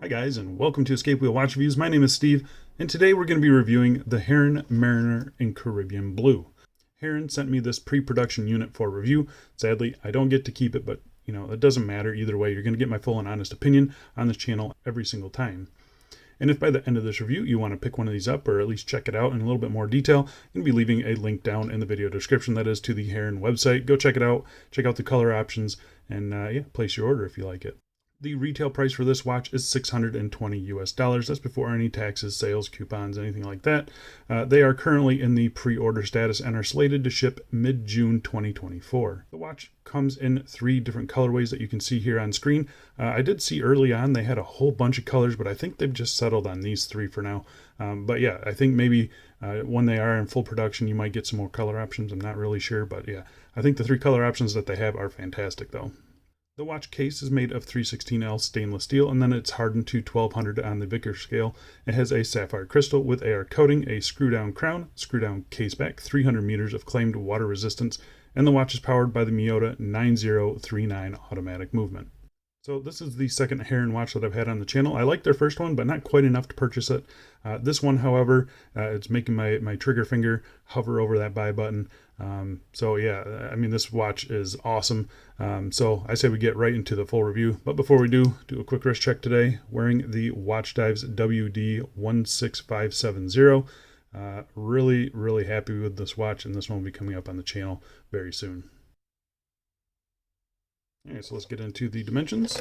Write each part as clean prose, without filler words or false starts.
Hi guys, and welcome to Escape Wheel Watch Reviews. My name is Steve, and today we're going to be reviewing the Heron Marinor in Caribbean Blue. Heron sent me this pre-production unit for review. Sadly, I don't get to keep it, but it doesn't matter. Either way, you're going to get my full and honest opinion on this channel every single time. And if by the end of this review you want to pick one of these up or at least check it out in a little bit more detail, I'm going to be leaving a link down in the video description that is to the Heron website. Go check it out, check out the color options, and place your order if you like it. The retail price for this watch is $620 US. That's before any taxes, sales, coupons, anything like that. They are currently in the pre-order status and are slated to ship mid-June 2024. The watch comes in 3 different colorways that you can see here on screen. I did see early on they had a whole bunch of colors, but I think they've just settled on these 3 for now. But yeah, I think maybe when they are in full production, you might get some more color options. I'm not really sure, but yeah, I think the 3 color options that they have are fantastic though. The watch case is made of 316L stainless steel, and then it's hardened to 1200 on the Vickers scale. It has a sapphire crystal with AR coating, a screw-down crown, screw-down case back, 300 meters of claimed water resistance, and the watch is powered by the Miyota 9039 automatic movement. So this is the second Heron watch that I've had on the channel. I like their first one, but not quite enough to purchase it. This one, however, it's making my trigger finger hover over that buy button. So yeah, I mean, this watch is awesome. So I say we get right into the full review. But before we do a quick wrist check today, wearing the Watch Dives WD16570. Really happy with this watch, and this one will be coming up on the channel very soon. Alright, so let's get into the dimensions.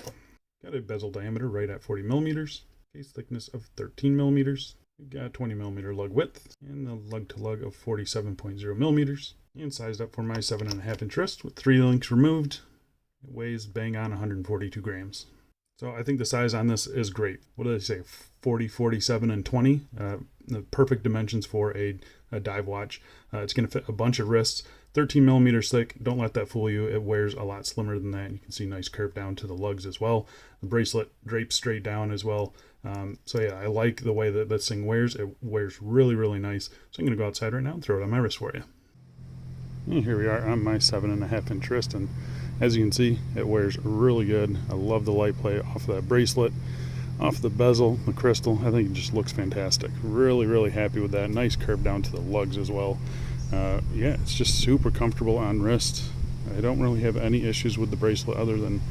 Got a bezel diameter right at 40 millimeters, case thickness of 13 millimeters. We've got 20 millimeter lug width, and the lug to lug of 47.0 millimeters. And sized up for my 7.5 inch wrist with 3 links removed. It weighs bang on 142 grams. So I think the size on this is great. What did I say? 40, 47, and 20. The perfect dimensions for a dive watch. It's going to fit a bunch of wrists. 13 millimeters thick. Don't let that fool you. It wears a lot slimmer than that. You can see nice curve down to the lugs as well. The bracelet drapes straight down as well. So yeah, I like the way that this thing wears. It wears really nice. So I'm going to go outside right now and throw it on my wrist for you. And here we are on my 7.5 inch wrist, and as you can see, it wears really good. I love the light play off that bracelet, off the bezel, the crystal. I think it just looks fantastic. Really happy with that. Nice curve down to the lugs as well. Yeah, it's just super comfortable on wrist. I don't really have any issues with the bracelet other than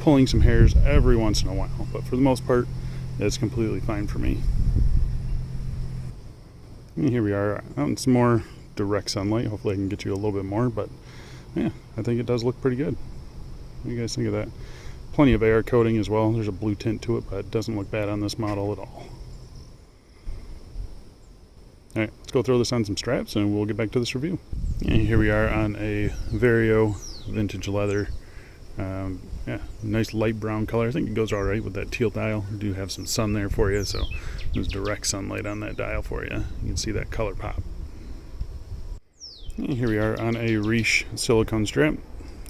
pulling some hairs every once in a while, but for the most part, it's completely fine for me. And here we are out in some more direct sunlight. Hopefully I can get you a little bit more, but yeah, I think it does look pretty good. What do you guys think of that? Plenty of AR coating as well. There's a blue tint to it, but it doesn't look bad on this model at all. Alright, let's go throw this on some straps and we'll get back to this review. And here we are on a Vario vintage leather. Yeah, nice light brown color. I think it goes alright with that teal dial. We do have some sun there for you, so there's direct sunlight on that dial for you. You can see that color pop. And here we are on a Riche silicone strap.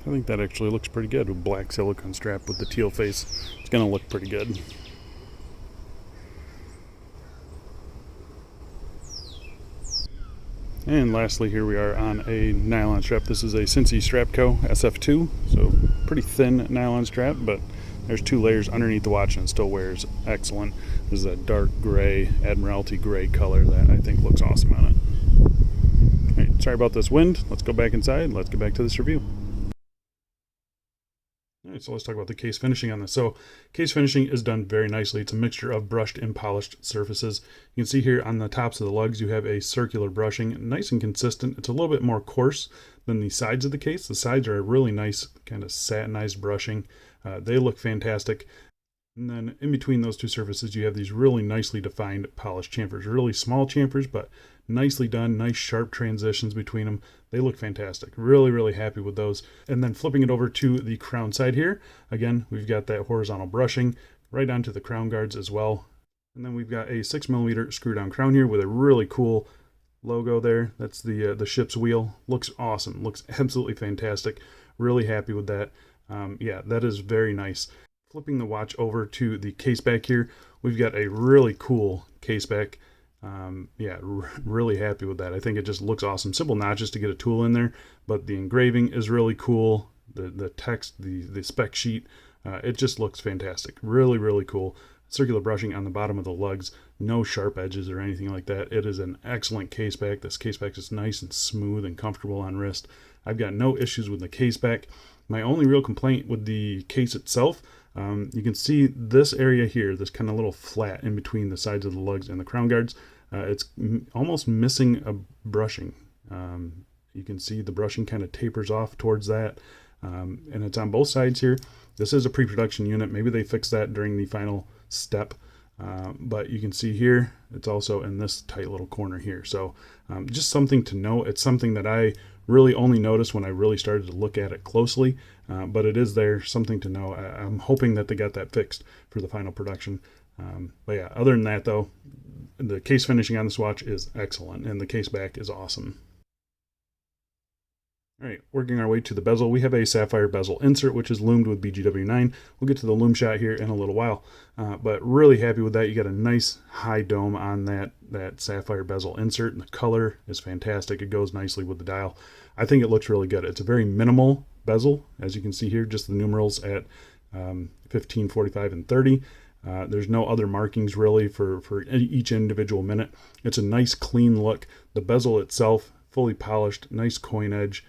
I think that actually looks pretty good with black silicone strap with the teal face. It's going to look pretty good. And lastly, here we are on a nylon strap. This is a Cincy Strapco SF2, so pretty thin nylon strap, but there's 2 layers underneath the watch and it still wears excellent. This is a dark gray, Admiralty gray color that I think looks awesome on it. All right, sorry about this wind. Let's go back inside. Let's get back to this review. Alright, so let's talk about the case finishing on this. So case finishing is done very nicely. It's a mixture of brushed and polished surfaces. You can see here on the tops of the lugs you have a circular brushing, nice and consistent. It's a little bit more coarse than the sides of the case. The sides are a really nice kind of satinized brushing. They look fantastic. And then in between those 2 surfaces you have these really nicely defined polished chamfers. Really small chamfers, but nicely done, nice sharp transitions between them. They look fantastic. Really happy with those. And then flipping it over to the crown side here, again, we've got that horizontal brushing right onto the crown guards as well. And then we've got a 6 millimeter screw down crown here with a really cool logo there. That's the ship's wheel. Looks awesome. Looks absolutely fantastic. Really happy with that. Yeah, that is very nice. Flipping the watch over to the case back here, we've got a really cool case back. Yeah, really happy with that. I think it just looks awesome. Simple notches to get a tool in there, but the engraving is really cool. The text, the spec sheet, it just looks fantastic. Really cool. circular brushing on the bottom of the lugs, no sharp edges or anything like that. It is an excellent case back. This case back is nice and smooth and comfortable on wrist. I've got no issues with the case back. My only real complaint with the case itself, you can see this area here, this kind of little flat in between the sides of the lugs and the crown guards. It's almost missing a brushing. You can see the brushing kind of tapers off towards that, and it's on both sides here. This is a pre-production unit. Maybe they fixed that during the final step, but you can see here it's also in this tight little corner here. So just something to know. It's something that I really only noticed when I really started to look at it closely, but it is there, something to know. I'm hoping that they got that fixed for the final production. But yeah, other than that though, the case finishing on this watch is excellent, and the case back is awesome. All right, working our way to the bezel, we have a sapphire bezel insert, which is loomed with BGW9. We'll get to the lume shot here in a little while, but really happy with that. You got a nice high dome on that sapphire bezel insert, and the color is fantastic. It goes nicely with the dial. I think it looks really good. It's a very minimal bezel, as you can see here, just the numerals at 15, 45, and 30. There's no other markings really for each individual minute. It's a nice clean look. The bezel itself, fully polished, nice coin edge,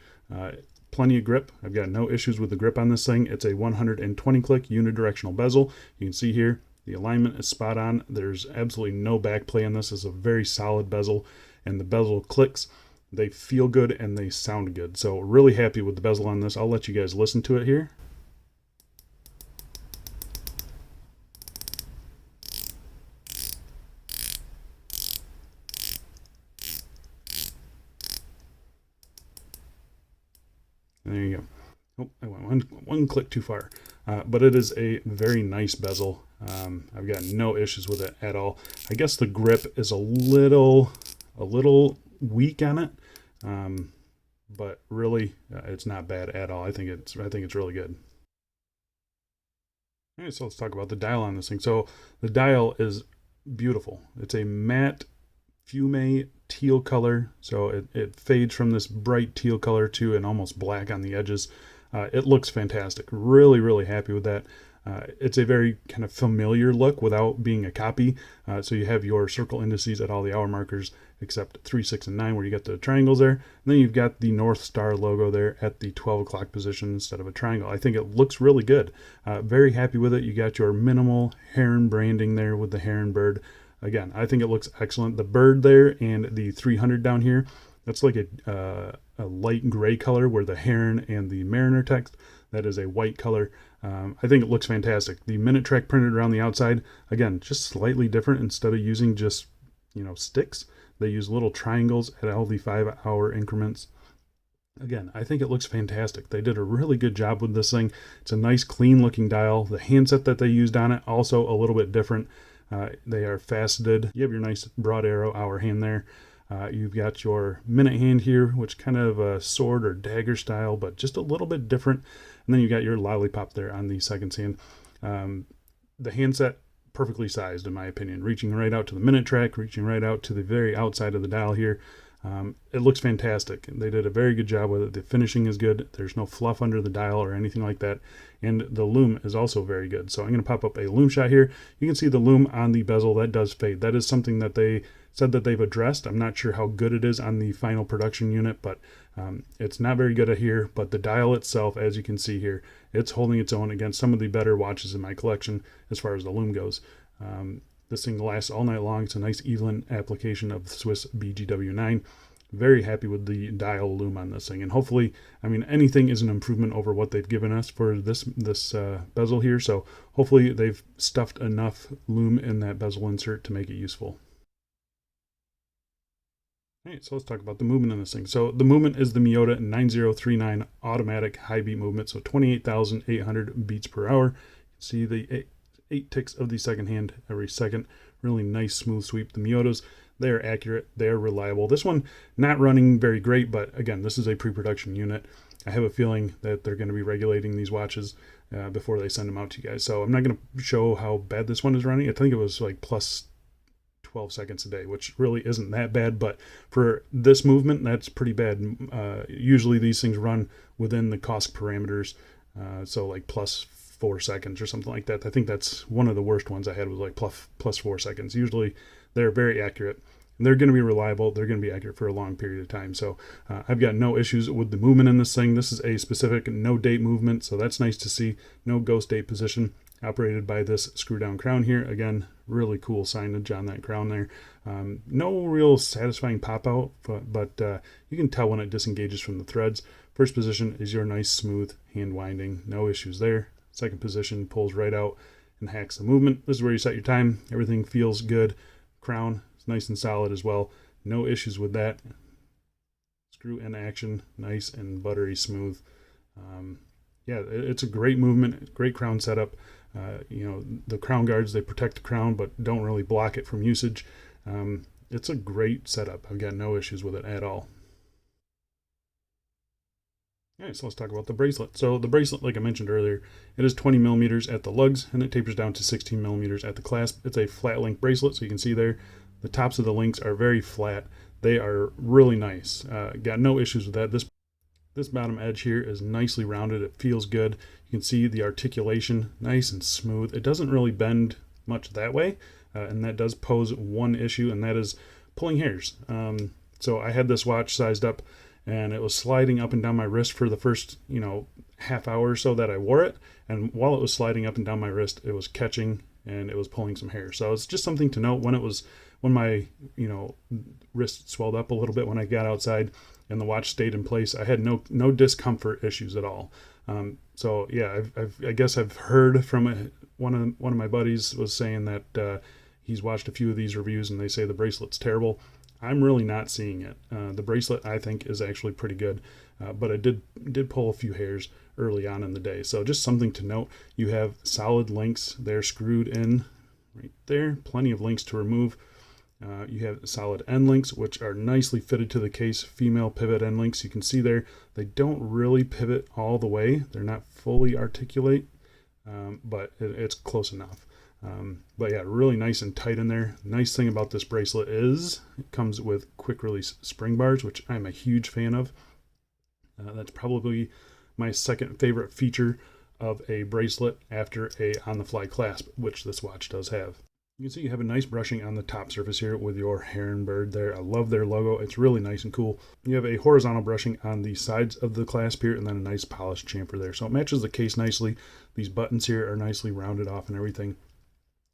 plenty of grip. I've got no issues with the grip on this thing. It's a 120 click unidirectional bezel. You can see here the alignment is spot on. There's absolutely no back play on this. It's a very solid bezel, and the bezel clicks, they feel good and they sound good. So really happy with the bezel on this. I'll let you guys listen to it here. There you go. Oh, I went one click too far. But it is a very nice bezel. I've got no issues with it at all. I guess the grip is a little weak on it, but really it's not bad at all. I think it's really good. All right, so let's talk about the dial on this thing. So the dial is beautiful. It's a matte fume teal color, so it fades from this bright teal color to an almost black on the edges. It looks fantastic. Really happy with that. It's a very kind of familiar look without being a copy. So you have your circle indices at all the hour markers except 3, 6, and 9 where you got the triangles there. And then you've got the North Star logo there at the 12 o'clock position instead of a triangle. I think it looks really good. Very happy with it. You got your minimal Heron branding there with the Heron bird. Again, I think it looks excellent. The bird there and the 300 down here, that's like a light gray color, where the Heron and the Marinor text, that is a white color. I think it looks fantastic. The minute track printed around the outside, again, just slightly different. Instead of using just, sticks, they use little triangles at all the 5-hour increments. Again, I think it looks fantastic. They did a really good job with this thing. It's a nice, clean looking dial. The handset that they used on it, also a little bit different. They are faceted. You have your nice broad arrow hour hand there. You've got your minute hand here, which kind of a sword or dagger style, but just a little bit different. And then you got your lollipop there on the second hand. The handset, perfectly sized in my opinion, reaching right out to the minute track, reaching right out to the very outside of the dial here. It looks fantastic. They did a very good job with it. The finishing is good. There's no fluff under the dial or anything like that. And the lume is also very good. So I'm going to pop up a lume shot here. You can see the lume on the bezel, that does fade. That is something that they said that they've addressed. I'm not sure how good it is on the final production unit, but it's not very good here. But the dial itself, as you can see here, it's holding its own against some of the better watches in my collection as far as the lume goes. This thing lasts all night long. It's a nice even application of Swiss BGW9. Very happy with the dial lume on this thing. And hopefully, anything is an improvement over what they've given us for this bezel here. So hopefully they've stuffed enough lume in that bezel insert to make it useful. All right, so let's talk about the movement in this thing. So the movement is the Miyota 9039 automatic high beat movement. So 28,800 beats per hour. You can see the 8 ticks of the second hand every second. Really nice smooth sweep. The Miyotas, they are accurate, they are reliable. This one not running very great, but again, this is a pre-production unit. I have a feeling that they're going to be regulating these watches before they send them out to you guys. So I'm not going to show how bad this one is running. I think it was like plus 12 seconds a day, which really isn't that bad, but for this movement, that's pretty bad. Usually these things run within the cost parameters, so like plus 4 seconds or something like that. I think that's one of the worst ones I had, was like plus 4 seconds. Usually they're very accurate. They're going to be reliable. They're going to be accurate for a long period of time. So I've got no issues with the movement in this thing. This is a specific no date movement, so that's nice to see. No ghost date position, operated by this screw down crown here. Again, really cool signage on that crown there. No real satisfying pop out, but you can tell when it disengages from the threads. First position is your nice smooth hand winding. No issues there. Second position pulls right out and hacks the movement. This is where you set your time. Everything feels good. Crown is nice and solid as well. No issues with that. Screw in action, nice and buttery smooth. Yeah, it's a great movement, great crown setup. You know, the crown guards, they protect the crown but don't really block it from usage. It's a great setup. I've got no issues with it at all. All right, so let's talk about the bracelet. So the bracelet, like I mentioned earlier, it is 20 millimeters at the lugs, and it tapers down to 16 millimeters at the clasp. It's a flat link bracelet, so you can see there, the tops of the links are very flat. They are really nice. Got no issues with that. This bottom edge here is nicely rounded. It feels good. You can see the articulation, nice and smooth. It doesn't really bend much that way, and that does pose one issue, and that is pulling hairs. So I had this watch sized up, and it was sliding up and down my wrist for the first, half hour or so that I wore it. And while it was sliding up and down my wrist, it was catching and it was pulling some hair. So it's just something to note when my, wrist swelled up a little bit when I got outside and the watch stayed in place. I had no discomfort issues at all. So yeah, I guess I've heard from one of my buddies was saying that he's watched a few of these reviews and they say the bracelet's terrible. I'm really not seeing it. The bracelet, I think, is actually pretty good, but I did pull a few hairs early on in the day. So just something to note. You have solid links. They're screwed in right there. Plenty of links to remove. You have solid end links, which are nicely fitted to the case. Female pivot end links. You can see there, they don't really pivot all the way. They're not fully articulate, but it's close enough. But yeah, really nice and tight in there. Nice thing about this bracelet is it comes with quick release spring bars, which I'm a huge fan of. That's probably my second favorite feature of a bracelet after a on-the-fly clasp, which this watch does have. You can see you have a nice brushing on the top surface here with your Heron bird there. I love their logo. It's really nice and cool. You have a horizontal brushing on the sides of the clasp here, and then a nice polished chamfer there. So it matches the case nicely. These buttons here are nicely rounded off and everything.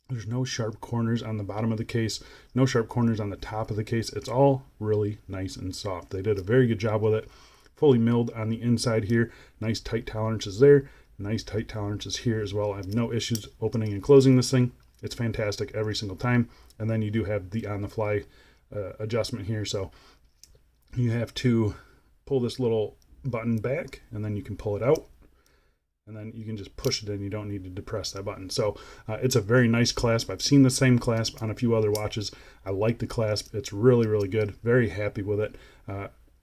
There's no sharp corners on the bottom of the case, no sharp corners on the top of the case. It's all really nice and soft. They did a very good job with it. Fully milled on the inside here. Nice tight tolerances there. Nice tight tolerances here as well. I have no issues opening and closing this thing. It's fantastic every single time. And then you do have the on-the-fly adjustment here. So you have to pull this little button back, and then you can pull it out. And then you can just push it in. You don't need to depress that button. So it's a very nice clasp. I've seen the same clasp on a few other watches. I like the clasp. It's really, really good. Very happy with it.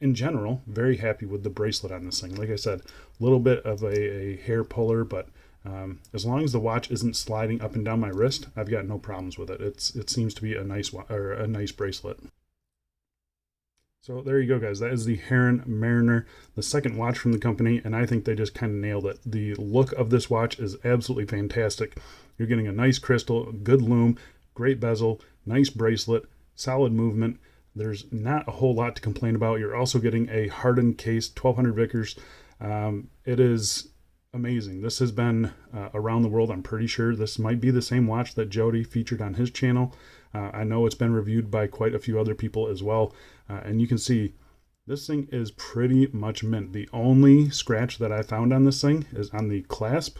In general, very happy with the bracelet on this thing. Like I said, a little bit of a hair puller, but as long as the watch isn't sliding up and down my wrist, I've got no problems with it. It seems to be a nice bracelet. So there you go, guys. That is the Heron Marinor, the second watch from the company, and I think they just kind of nailed it. The look of this watch is absolutely fantastic. You're getting a nice crystal, good lume, great bezel, nice bracelet, solid movement. There's not a whole lot to complain about. You're also getting a hardened case, 1200 Vickers. It is amazing. This has been around the world. I'm pretty sure this might be the same watch that Jody featured on his channel. I know it's been reviewed by quite a few other people as well. And you can see this thing is pretty much mint. The only scratch that I found on this thing is on the clasp.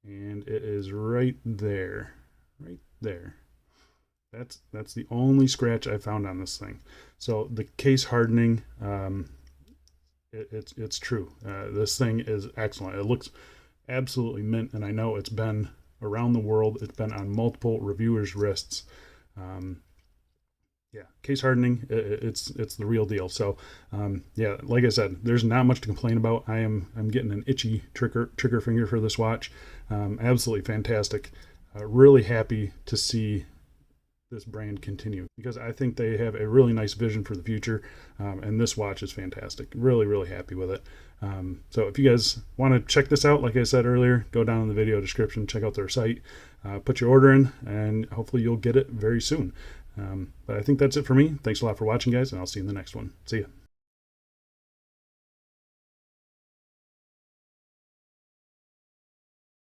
And it is right there. Right there. That's the only scratch I found on this thing. So the case hardening, it's true. This thing is excellent. It looks absolutely mint, and I know it's been around the world. It's been on multiple reviewers' wrists. Yeah, case hardening, it's the real deal. So yeah, like I said, there's not much to complain about. I'm getting an itchy trigger finger for this watch. Absolutely fantastic. Really happy to see this brand continue, because I think they have a really nice vision for the future, and this watch is fantastic. Really, really happy with it. So if you guys want to check this out, like I said earlier, go down in the video description, check out their site, put your order in, and hopefully you'll get it very soon. But I think that's it for me. Thanks a lot for watching, guys, and I'll see you in the next one. See ya.